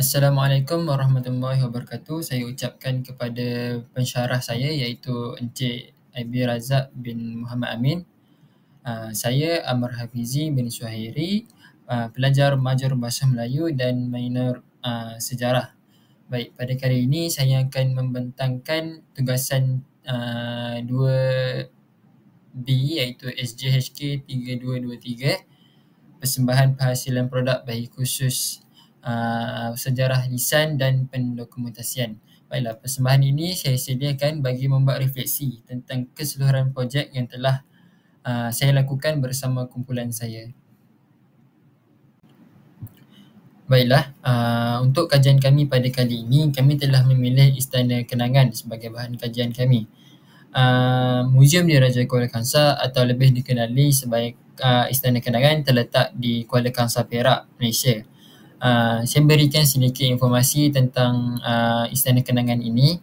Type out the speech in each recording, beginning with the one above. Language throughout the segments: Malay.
Assalamualaikum warahmatullahi wabarakatuh. Saya ucapkan kepada pensyarah saya iaitu Encik Abi Razak bin Muhammad Amin. Saya Amar Hafizi bin Suhairi, pelajar major Bahasa Melayu dan minor sejarah. Baik, pada kali ini saya akan membentangkan tugasan 2B iaitu SJHK 3223, persembahan penghasilan produk bagi khusus sejarah lisan dan pendokumentasian. Baiklah, persembahan ini saya sediakan bagi membuat refleksi tentang keseluruhan projek yang telah saya lakukan bersama kumpulan saya. Baiklah, untuk kajian kami pada kali ini, kami telah memilih Istana Kenangan sebagai bahan kajian kami. Muzium Diraja Kuala Kangsar atau lebih dikenali sebagai Istana Kenangan terletak di Kuala Kangsar, Perak, Malaysia. Saya berikan sedikit informasi tentang Istana Kenangan ini.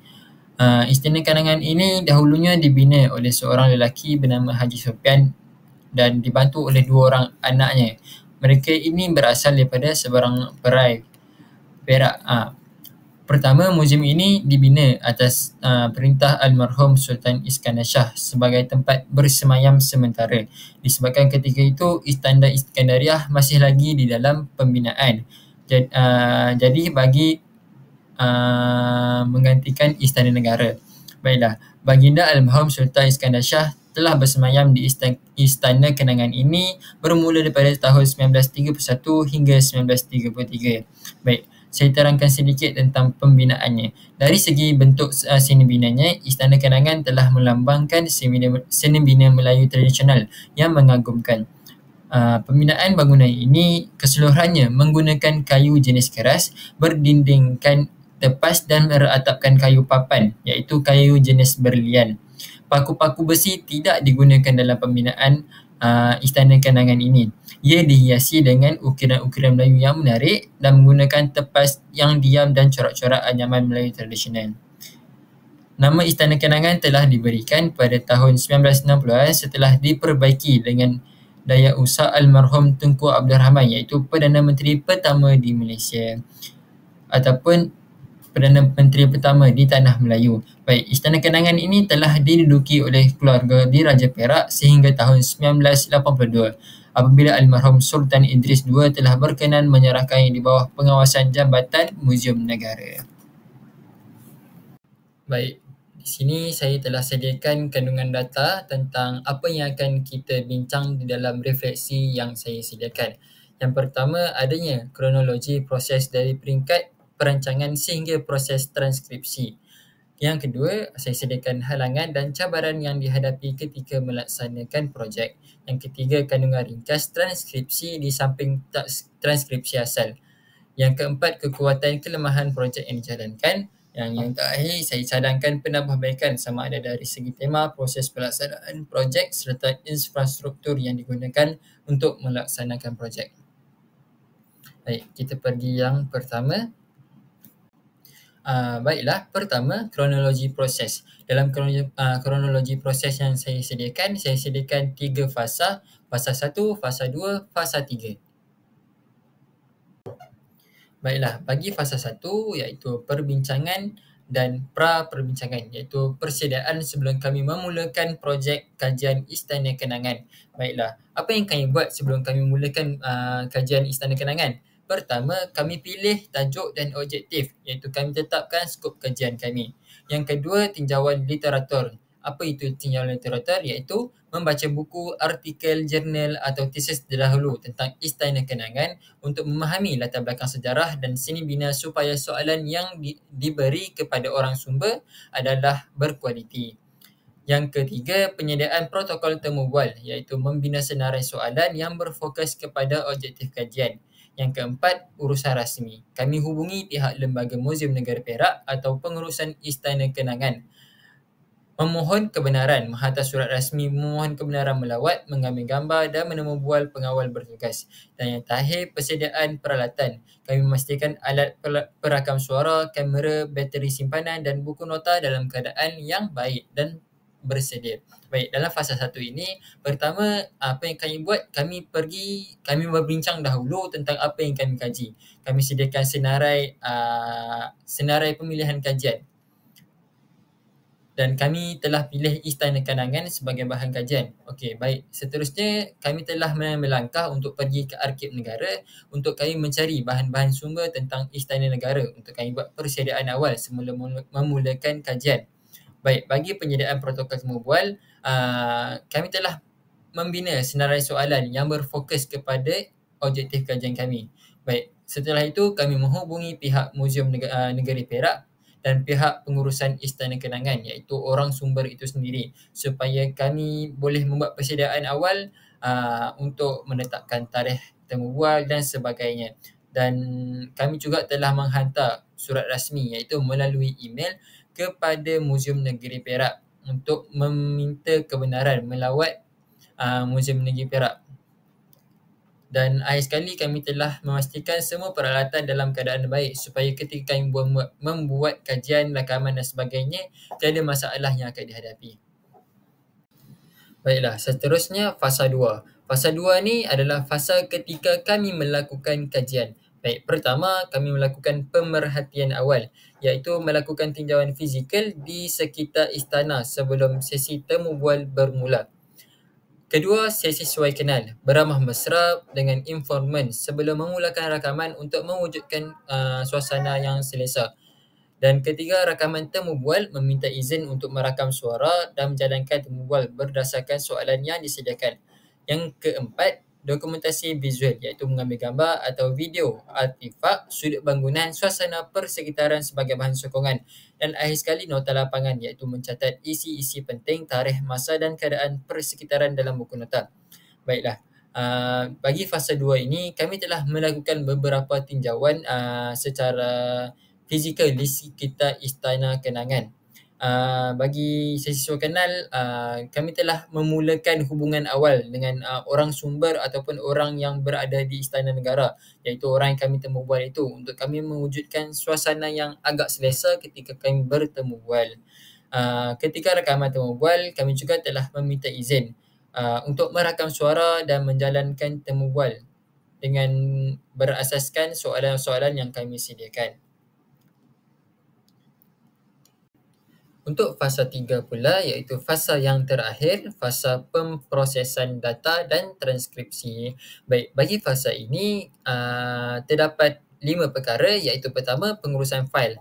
Istana Kenangan ini dahulunya dibina oleh seorang lelaki bernama Haji Sofian dan dibantu oleh dua orang anaknya. Mereka ini berasal daripada sebarang Perai, Perak. Pertama, muzium ini dibina atas perintah almarhum Sultan Iskandar Shah sebagai tempat bersemayam sementara. Disebabkan ketika itu Istana Iskandariah masih lagi di dalam pembinaan. Jadi bagi menggantikan Istana Negara. Baiklah, baginda almarhum Sultan Iskandar Shah telah bersemayam di Istana Kenangan ini bermula daripada tahun 1931 hingga 1933. Baik, saya terangkan sedikit tentang pembinaannya. Dari segi bentuk seni binanya, Istana Kenangan telah melambangkan seni bina Melayu tradisional yang mengagumkan. Pembinaan bangunan ini keseluruhannya menggunakan kayu jenis keras, berdindingkan tepas dan beratapkan kayu papan iaitu kayu jenis berlian. Paku-paku besi tidak digunakan dalam pembinaan Istana Kenangan ini. Ia dihiasi dengan ukiran-ukiran Melayu yang menarik dan menggunakan tepas yang diam dan corak-corak anyaman Melayu tradisional. Nama Istana Kenangan telah diberikan pada tahun 1960-an setelah diperbaiki dengan daya usaha almarhum Tunku Abdul Rahman iaitu Perdana Menteri pertama di Malaysia ataupun Perdana Menteri pertama di Tanah Melayu. Baik, Istana Kenangan ini telah diduduki oleh keluarga Diraja Perak sehingga tahun 1982 apabila almarhum Sultan Idris II telah berkenan menyerahkannya di bawah pengawasan Jabatan Muzium Negara. Baik, di sini saya telah sediakan kandungan data tentang apa yang akan kita bincang di dalam refleksi yang saya sediakan. Yang pertama, adanya kronologi proses dari peringkat perancangan sehingga proses transkripsi. Yang kedua, saya sediakan halangan dan cabaran yang dihadapi ketika melaksanakan projek. Yang ketiga, kandungan ringkas transkripsi di samping transkripsi asal. Yang keempat, kekuatan kelemahan projek yang dijalankan. Yang terakhir, saya cadangkan penambahbaikan sama ada dari segi tema, proses pelaksanaan projek serta infrastruktur yang digunakan untuk melaksanakan projek. Baik, kita pergi yang pertama. Baiklah, pertama, kronologi proses. Dalam kronologi proses yang saya sediakan 3 fasa. Fasa 1, fasa 2, fasa 3. Baiklah, bagi fasa 1 iaitu perbincangan dan pra-perbincangan iaitu persediaan sebelum kami memulakan projek kajian Istana Kenangan. Baiklah, apa yang kami buat sebelum kami mulakan kajian Istana Kenangan? Pertama, kami pilih tajuk dan objektif iaitu kami tetapkan skop kajian kami. Yang kedua, tinjauan literatur. Apa itu tinjauan literatur? Iaitu membaca buku, artikel, jurnal atau tesis terdahulu tentang Istana Kenangan untuk memahami latar belakang sejarah dan seni bina supaya soalan yang diberi kepada orang sumber adalah berkualiti. Yang ketiga, penyediaan protokol temu bual iaitu membina senarai soalan yang berfokus kepada objektif kajian. Yang keempat, urusan rasmi. Kami hubungi pihak Lembaga Muzium Negara Perak atau pengurusan Istana Kenangan memohon kebenaran, menghantar surat rasmi memohon kebenaran melawat, mengambil gambar dan menemu bual pengawal bertugas. Dan yang terakhir, persediaan peralatan. Kami memastikan alat perakam suara, kamera, bateri simpanan dan buku nota dalam keadaan yang baik dan bersedia. Baik, dalam fasa 1 ini, pertama apa yang kami buat, kami berbincang dahulu tentang apa yang kami kaji. Kami sediakan senarai pemilihan kajian dan kami telah pilih Istana Kenangan sebagai bahan kajian. Okey, baik. Seterusnya, kami telah melangkah untuk pergi ke Arkib Negara untuk kami mencari bahan-bahan sumber tentang Istana Negara untuk kami buat persediaan awal sebelum memulakan kajian. Baik, bagi penyediaan protokol temu bual, kami telah membina senarai soalan yang berfokus kepada objektif kajian kami. Baik, setelah itu kami menghubungi pihak Muzium Negeri Perak dan pihak pengurusan Istana Kenangan, iaitu orang sumber itu sendiri, supaya kami boleh membuat persediaan awal untuk menetapkan tarikh temu bual dan sebagainya. Dan kami juga telah menghantar surat rasmi, iaitu melalui email kepada Muzium Negeri Perak untuk meminta kebenaran melawat Muzium Negeri Perak. Dan akhir sekali, kami telah memastikan semua peralatan dalam keadaan baik supaya ketika kami membuat kajian, rakaman dan sebagainya, tiada masalah yang akan dihadapi. Baiklah, seterusnya fasa 2. Fasa 2 ni adalah fasa ketika kami melakukan kajian. Baik, pertama kami melakukan pemerhatian awal, iaitu melakukan tinjauan fizikal di sekitar istana sebelum sesi temu bual bermula. Kedua, sesi sesuai kenal, beramah mesra dengan informan sebelum memulakan rakaman untuk mewujudkan suasana yang selesa. Dan ketiga, rakaman temu bual meminta izin untuk merakam suara dan menjalankan temu bual berdasarkan soalan yang disediakan. Yang keempat, dokumentasi visual, iaitu mengambil gambar atau video artifak, sudut bangunan, suasana persekitaran sebagai bahan sokongan. Dan akhir sekali, nota lapangan, iaitu mencatat isi-isi penting, tarikh, masa dan keadaan persekitaran dalam buku nota. Baiklah, bagi fasa 2 ini, kami telah melakukan beberapa tinjauan secara fizikal di sekitar Istana Kenangan. Bagi sesi suara kenal, kami telah memulakan hubungan awal dengan orang sumber ataupun orang yang berada di Istana Negara, iaitu orang yang kami temu bual itu, untuk kami mewujudkan suasana yang agak selesa ketika kami bertemu bual. Ketika rakaman temu bual, kami juga telah meminta izin untuk merakam suara dan menjalankan temu bual dengan berasaskan soalan-soalan yang kami sediakan. Untuk fasa 3 pula, iaitu fasa yang terakhir, fasa pemprosesan data dan transkripsi. Baik, bagi fasa ini terdapat 5 perkara, iaitu pertama, pengurusan fail.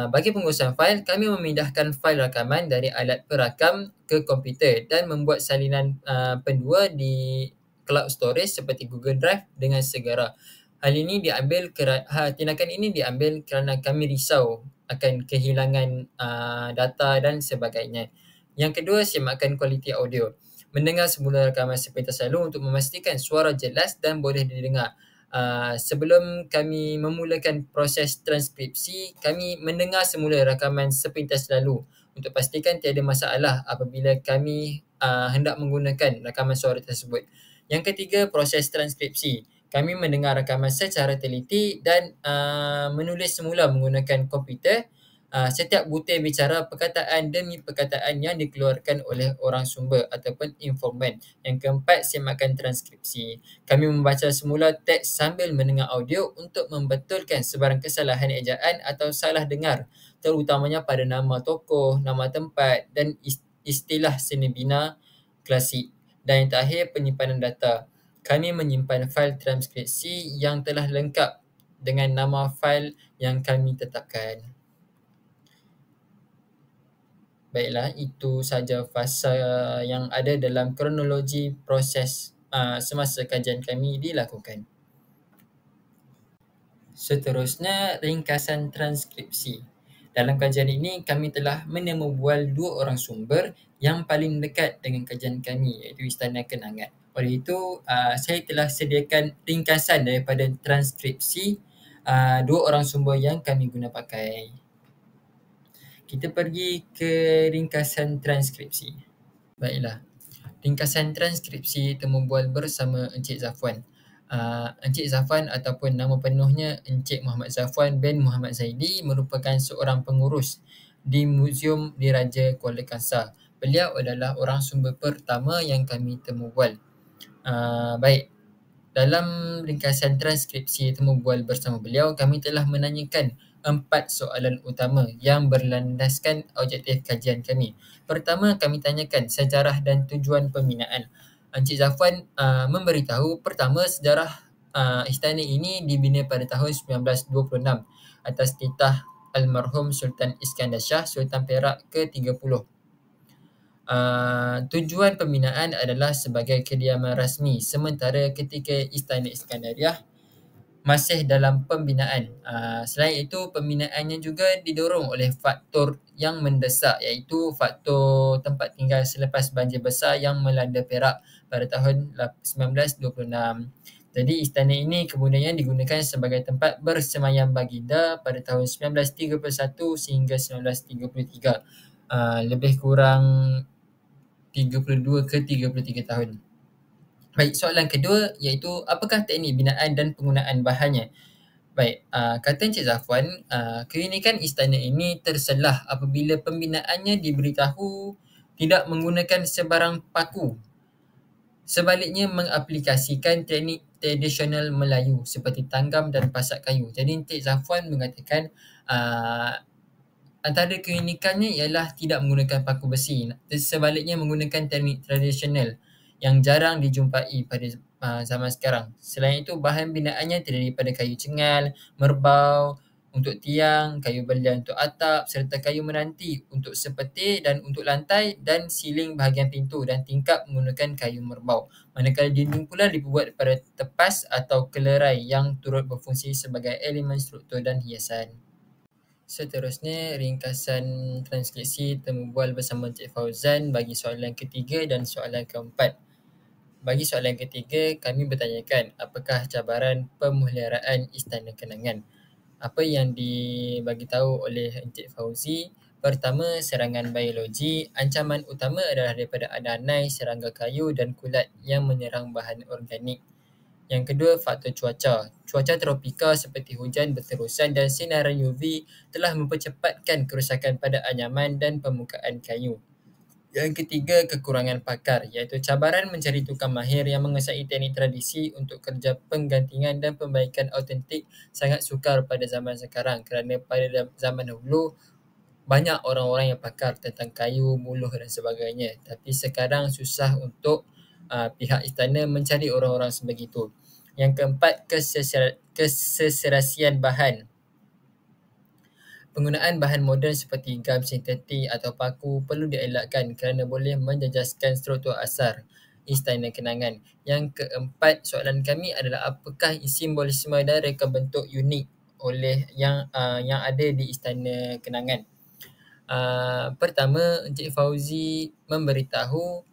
Bagi pengurusan fail, kami memindahkan fail rakaman dari alat perakam ke komputer dan membuat salinan pendua di cloud storage seperti Google Drive dengan segera. Tindakan ini diambil kerana kami risau akan kehilangan data dan sebagainya. Yang kedua, semakkan kualiti audio. Mendengar semula rakaman sepintas lalu untuk memastikan suara jelas dan boleh didengar. Sebelum kami memulakan proses transkripsi, kami mendengar semula rakaman sepintas lalu untuk pastikan tiada masalah apabila kami hendak menggunakan rakaman suara tersebut. Yang ketiga, proses transkripsi. Kami mendengar rakaman secara teliti dan menulis semula menggunakan komputer setiap butir bicara perkataan demi perkataan yang dikeluarkan oleh orang sumber ataupun informan. Yang keempat, semakan transkripsi. Kami membaca semula teks sambil mendengar audio untuk membetulkan sebarang kesalahan ejaan atau salah dengar, terutamanya pada nama tokoh, nama tempat dan istilah seni bina klasik. Dan yang terakhir, penyimpanan data. Kami menyimpan fail transkripsi yang telah lengkap dengan nama fail yang kami tetapkan. Baiklah, itu saja fasa yang ada dalam kronologi proses semasa kajian kami dilakukan. Seterusnya, ringkasan transkripsi. Dalam kajian ini, kami telah menemu bual 2 orang sumber yang paling dekat dengan kajian kami, iaitu Istana Kenangan. Oleh itu, saya telah sediakan ringkasan daripada transkripsi 2 orang sumber yang kami guna pakai. Kita pergi ke ringkasan transkripsi. Baiklah, ringkasan transkripsi temu bual bersama Encik Zafwan. Encik Zafwan ataupun nama penuhnya Encik Muhammad Zafwan bin Muhammad Zaidi merupakan seorang pengurus di Muzium Diraja Kuala Kangsar. Beliau adalah orang sumber pertama yang kami temu bual. Baik, dalam ringkasan transkripsi temu bual bersama beliau, kami telah menanyakan 4 soalan utama yang berlandaskan objektif kajian kami. Pertama, kami tanyakan sejarah dan tujuan pembinaan. Encik Zafwan memberitahu pertama sejarah istana ini dibina pada tahun 1926 atas titah almarhum Sultan Iskandar Shah, Sultan Perak ke-30. Tujuan pembinaan adalah sebagai kediaman rasmi, sementara ketika Istana Iskandariah masih dalam pembinaan. Selain itu, pembinaannya juga didorong oleh faktor yang mendesak, iaitu faktor tempat tinggal selepas banjir besar yang melanda Perak pada tahun 1926. Jadi istana ini kemudiannya digunakan sebagai tempat bersemayam baginda pada tahun 1931 sehingga 1933. Lebih kurang 32 ke 33 tahun. Baik, soalan kedua iaitu apakah teknik binaan dan penggunaan bahannya? Baik, kata Encik Zafwan, keunikan istana ini terselah apabila pembinaannya diberitahu tidak menggunakan sebarang paku. Sebaliknya mengaplikasikan teknik tradisional Melayu seperti tanggam dan pasak kayu. Jadi Encik Zafwan mengatakan antara keunikannya ialah tidak menggunakan paku besi, sebaliknya menggunakan teknik tradisional yang jarang dijumpai pada zaman sekarang. Selain itu, bahan binaannya terdiri daripada kayu cengal, merbau untuk tiang, kayu belian untuk atap serta kayu menanti untuk sepetir dan untuk lantai, dan siling bahagian pintu dan tingkap menggunakan kayu merbau. Manakala dinding pula dibuat daripada tepas atau kelerai yang turut berfungsi sebagai elemen struktur dan hiasan. Seterusnya, ringkasan transkripsi temu bual bersama Encik Fauzan bagi soalan ketiga dan soalan keempat. Bagi soalan ketiga, kami bertanyakan apakah cabaran pemeliharaan Istana Kenangan. Apa yang dibagi tahu oleh Encik Fauzi, pertama, serangan biologi. Ancaman utama adalah daripada adanai, serangga kayu dan kulat yang menyerang bahan organik. Yang kedua, faktor cuaca. Cuaca tropika seperti hujan berterusan dan sinaran UV telah mempercepatkan kerosakan pada anyaman dan permukaan kayu. Yang ketiga, kekurangan pakar, iaitu cabaran mencari tukang mahir yang menguasai teknik tradisi untuk kerja penggantingan dan perbaikan autentik sangat sukar pada zaman sekarang, kerana pada zaman dahulu banyak orang-orang yang pakar tentang kayu, muluh dan sebagainya. Tapi sekarang susah untuk pihak istana mencari orang-orang sebegitu. Yang keempat, keseserasian bahan. Penggunaan bahan moden seperti gam sintetik atau paku perlu dielakkan kerana boleh menjejaskan struktur asar Istana Kenangan. Yang keempat, soalan kami adalah apakah simbolisme dan reka bentuk unik oleh yang ada di Istana Kenangan. Pertama, Encik Fauzi memberitahu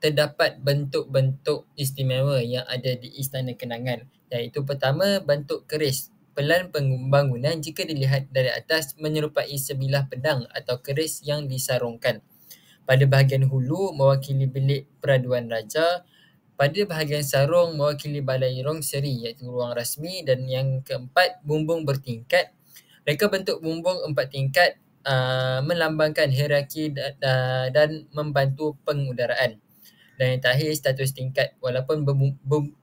terdapat bentuk-bentuk istimewa yang ada di Istana Kenangan, iaitu pertama, bentuk keris. Pelan pembangunan jika dilihat dari atas menyerupai sebilah pedang atau keris yang disarungkan. Pada bahagian hulu mewakili bilik peraduan raja, pada bahagian sarung mewakili balai rong seri iaitu ruang rasmi, dan yang keempat, bumbung bertingkat. Reka bentuk bumbung 4 tingkat melambangkan hierarki dan membantu pengudaraan. Dan yang terakhir, status tingkat. Walaupun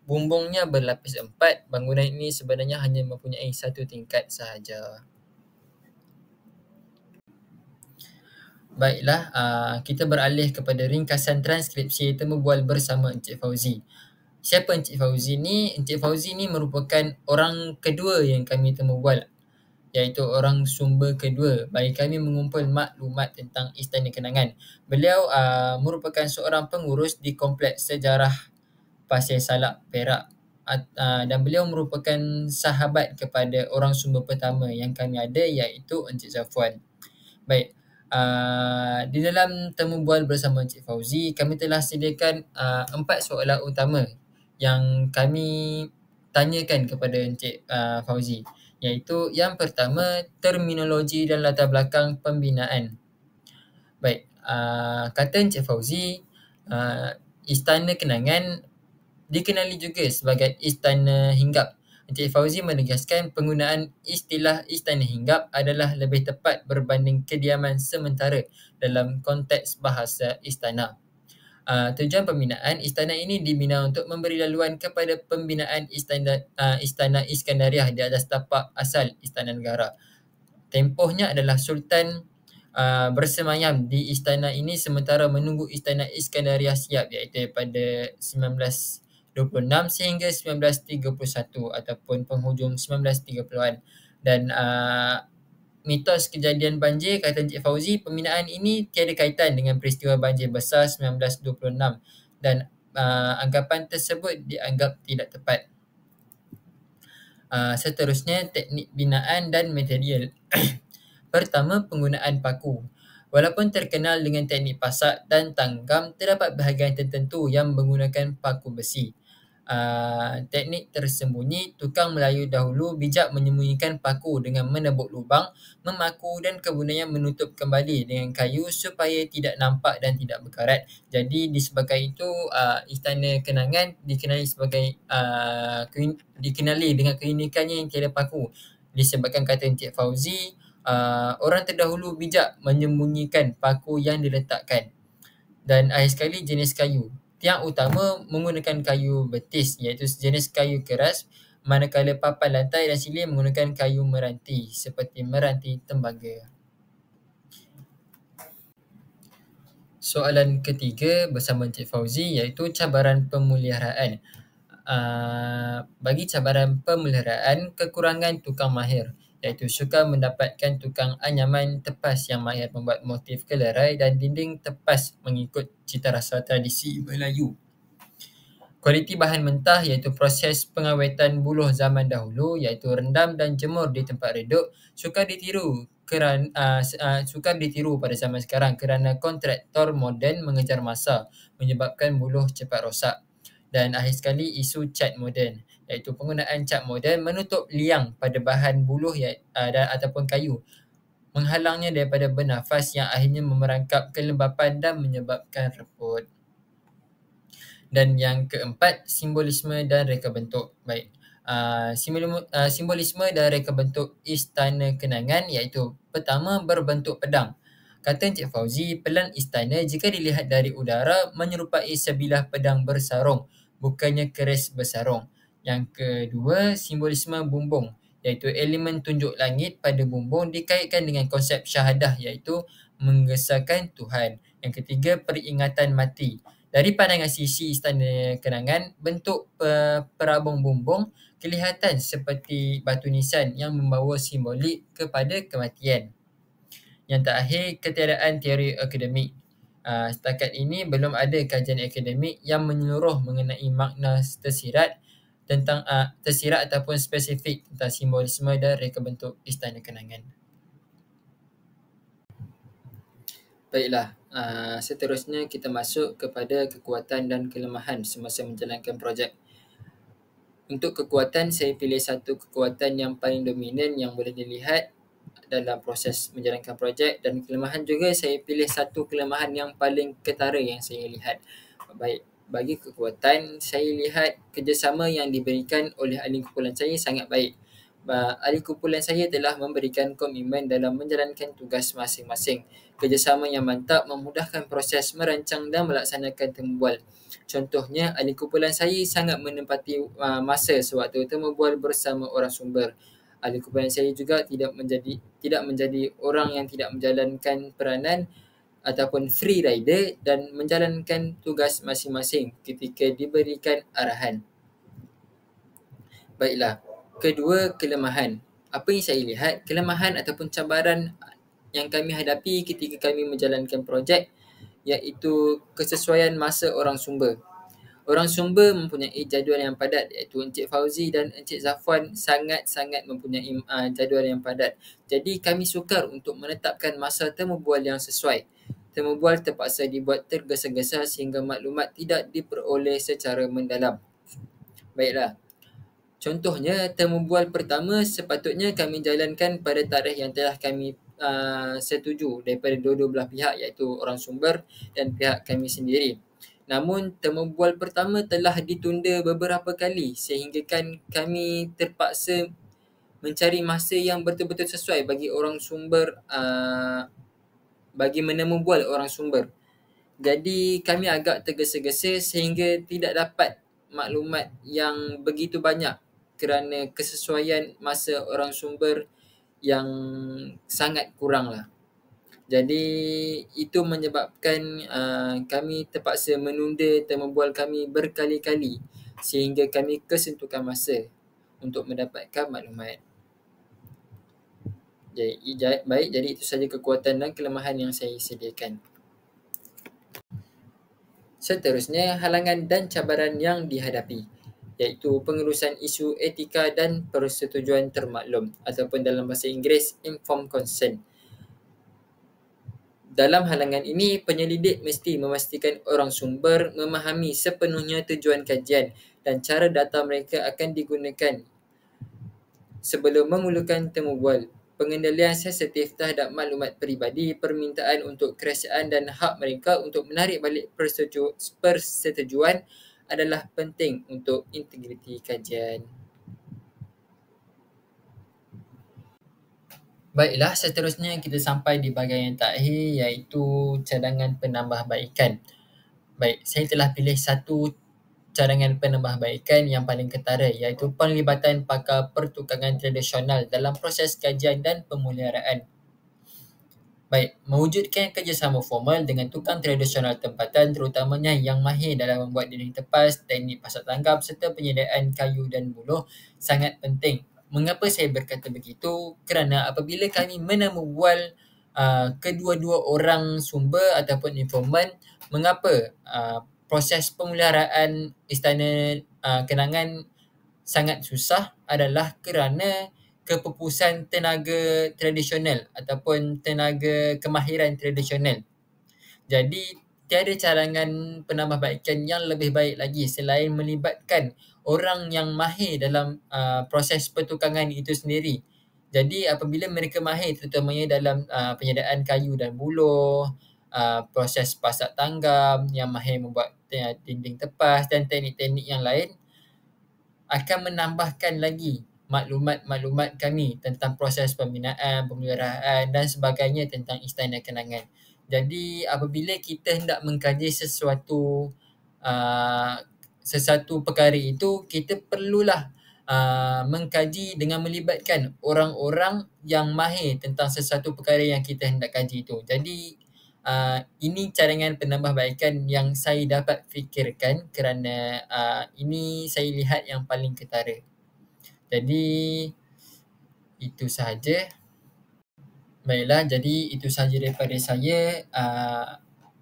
bumbungnya berlapis 4, bangunan ini sebenarnya hanya mempunyai 1 tingkat sahaja. Baiklah, kita beralih kepada ringkasan transkripsi temu bual bersama Encik Fauzi. Siapa Encik Fauzi ni? Encik Fauzi ni merupakan orang kedua yang kami temu bual, iaitu orang sumber kedua bagi kami mengumpul maklumat tentang Istana Kenangan. Beliau merupakan seorang pengurus di Kompleks Sejarah Pasir Salak, Perak, dan beliau merupakan sahabat kepada orang sumber pertama yang kami ada, iaitu Encik Zafwan. Baik, di dalam temu bual bersama Encik Fauzi, kami telah sediakan 4 soalan utama yang kami tanyakan kepada Encik Fauzi, iaitu yang pertama, terminologi dan latar belakang pembinaan. Baik, kata Encik Fauzi, Istana Kenangan dikenali juga sebagai Istana Hinggap Encik Fauzi menegaskan penggunaan istilah Istana Hinggap adalah lebih tepat berbanding kediaman sementara dalam konteks bahasa istana. Tujuan pembinaan istana ini dibina untuk memberi laluan kepada pembinaan Istana Iskandariah di atas tapak asal Istana Negara. Tempohnya adalah Sultan bersemayam di istana ini sementara menunggu Istana Iskandariah siap, iaitu pada 1926 sehingga 1931 ataupun penghujung 1930-an. Dan mitos kejadian banjir, kata Encik Fauzi, pembinaan ini tiada kaitan dengan peristiwa banjir besar 1926 dan anggapan tersebut dianggap tidak tepat. Seterusnya, teknik binaan dan material. Pertama, penggunaan paku. Walaupun terkenal dengan teknik pasak dan tanggam, terdapat bahagian tertentu yang menggunakan paku besi. Teknik tersembunyi, tukang Melayu dahulu bijak menyembunyikan paku dengan menebuk lubang, memaku dan kemudian menutup kembali dengan kayu supaya tidak nampak dan tidak berkarat. Jadi disebabkan itu Istana Kenangan dikenali dengan keunikannya yang tiada paku. Disebabkan kata Encik Fauzi, orang terdahulu bijak menyembunyikan paku yang diletakkan. Dan akhir sekali, jenis kayu. Tiang utama menggunakan kayu betis, iaitu jenis kayu keras, manakala papan lantai dan siling menggunakan kayu meranti seperti meranti tembaga. Soalan ketiga bersama Encik Fauzi iaitu cabaran pemeliharaan. Bagi cabaran pemeliharaan, kekurangan tukang mahir, iaitu sukar mendapatkan tukang anyaman tepas yang mahir membuat motif kelerai dan dinding tepas mengikut cita rasa tradisi Melayu. Kualiti bahan mentah, iaitu proses pengawetan buluh zaman dahulu, iaitu rendam dan jemur di tempat redup, sukar ditiru pada zaman sekarang kerana kontraktor moden mengejar masa menyebabkan buluh cepat rosak. Dan akhir sekali, isu cat moden, iaitu penggunaan cat moden menutup liang pada bahan buluh ataupun kayu, menghalangnya daripada bernafas yang akhirnya memerangkap kelembapan dan menyebabkan reput. Dan yang keempat, simbolisme dan reka bentuk. Baik, simbolisme dan reka bentuk Istana Kenangan iaitu pertama, berbentuk pedang. Kata Encik Fauzi, pelan istana jika dilihat dari udara menyerupai sebilah pedang bersarung, bukannya keris bersarung. Yang kedua, simbolisme bumbung, iaitu elemen tunjuk langit pada bumbung dikaitkan dengan konsep syahadah, iaitu mengesahkan Tuhan. Yang ketiga, peringatan mati. Dari pandangan sisi Istana Kenangan, bentuk perabung bumbung kelihatan seperti batu nisan yang membawa simbolik kepada kematian. Yang terakhir, ketiadaan teori akademik. Setakat ini belum ada kajian akademik yang menyeluruh mengenai makna tersirat ataupun spesifik tentang simbolisme dan reka bentuk Istana Kenangan. Baiklah, seterusnya kita masuk kepada kekuatan dan kelemahan semasa menjalankan projek. Untuk kekuatan, saya pilih satu kekuatan yang paling dominan yang boleh dilihat dalam proses menjalankan projek, dan kelemahan juga saya pilih satu kelemahan yang paling ketara yang saya lihat. Baik, bagi kekuatan, saya lihat kerjasama yang diberikan oleh ahli kumpulan saya sangat baik. Ahli kumpulan saya telah memberikan komitmen dalam menjalankan tugas masing-masing. Kerjasama yang mantap memudahkan proses merancang dan melaksanakan temu bual. Contohnya, ahli kumpulan saya sangat menempati masa sewaktu temu bual bersama orang sumber. Ahli kumpulan saya juga tidak menjadi orang yang tidak menjalankan peranan ataupun free rider dan menjalankan tugas masing-masing ketika diberikan arahan. Baiklah, kedua, kelemahan. Apa yang saya lihat, kelemahan ataupun cabaran yang kami hadapi ketika kami menjalankan projek iaitu kesesuaian masa orang sumber. Orang sumber mempunyai jadual yang padat, iaitu Encik Fauzi dan Encik Zafwan sangat-sangat mempunyai jadual yang padat. Jadi kami sukar untuk menetapkan masa temu bual yang sesuai. Temu bual terpaksa dibuat tergesa-gesa sehingga maklumat tidak diperoleh secara mendalam. Baiklah, contohnya temu bual pertama sepatutnya kami jalankan pada tarikh yang telah kami setuju daripada dua-dua belah pihak, iaitu orang sumber dan pihak kami sendiri. Namun temubual pertama telah ditunda beberapa kali sehingga kami terpaksa mencari masa yang betul-betul sesuai bagi orang sumber bagi menemu bual orang sumber. Jadi kami agak tergesa-gesa sehingga tidak dapat maklumat yang begitu banyak kerana kesesuaian masa orang sumber yang sangat kurang lah. Jadi itu menyebabkan kami terpaksa menunda temubual kami berkali-kali sehingga kami kesentukan masa untuk mendapatkan maklumat. Baik, jadi itu sahaja kekuatan dan kelemahan yang saya sediakan. Seterusnya, halangan dan cabaran yang dihadapi, iaitu pengurusan isu etika dan persetujuan termaklum ataupun dalam bahasa Inggeris informed consent. Dalam halangan ini, penyelidik mesti memastikan orang sumber memahami sepenuhnya tujuan kajian dan cara data mereka akan digunakan sebelum memulakan temubual. Pengendalian sensitif terhadap maklumat peribadi, permintaan untuk kerahsiaan dan hak mereka untuk menarik balik persetujuan adalah penting untuk integriti kajian. Baiklah, seterusnya kita sampai di bahagian yang terakhir iaitu cadangan penambahbaikan. Baik, saya telah pilih satu cadangan penambahbaikan yang paling ketara iaitu penglibatan pakar pertukangan tradisional dalam proses kajian dan pemeliharaan. Baik, mewujudkan kerjasama formal dengan tukang tradisional tempatan terutamanya yang mahir dalam membuat dinding tepas, teknik pasak tanggap serta penyediaan kayu dan buluh sangat penting. Mengapa saya berkata begitu? Kerana apabila kami menemubual kedua-dua orang sumber ataupun informan, mengapa proses pemeliharaan Istana Kenangan sangat susah adalah kerana kepupusan tenaga tradisional ataupun tenaga kemahiran tradisional. Jadi tiada cadangan penambahbaikan yang lebih baik lagi selain melibatkan orang yang mahir dalam proses pertukangan itu sendiri. Jadi apabila mereka mahir terutamanya dalam penyediaan kayu dan buluh, proses pasak tanggam, yang mahir membuat dinding tepas dan teknik-teknik yang lain, akan menambahkan lagi maklumat-maklumat kami tentang proses pembinaan, pemeliharaan dan sebagainya tentang Istana Kenangan. Jadi apabila kita hendak mengkaji sesuatu perkara itu, kita perlulah mengkaji dengan melibatkan orang-orang yang mahir tentang sesuatu perkara yang kita hendak kaji itu. Jadi ini cadangan penambahbaikan yang saya dapat fikirkan kerana ini saya lihat yang paling ketara. Jadi itu sahaja. Baiklah, jadi itu sahaja daripada saya.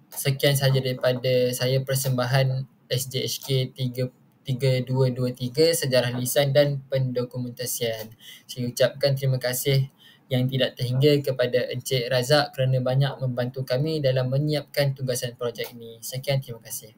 Sekian sahaja daripada saya persembahan SJHK 3223 Sejarah Lisan dan Pendokumentasian. Saya ucapkan terima kasih yang tidak terhingga kepada Encik Razak kerana banyak membantu kami dalam menyiapkan tugasan projek ini. Sekian, terima kasih.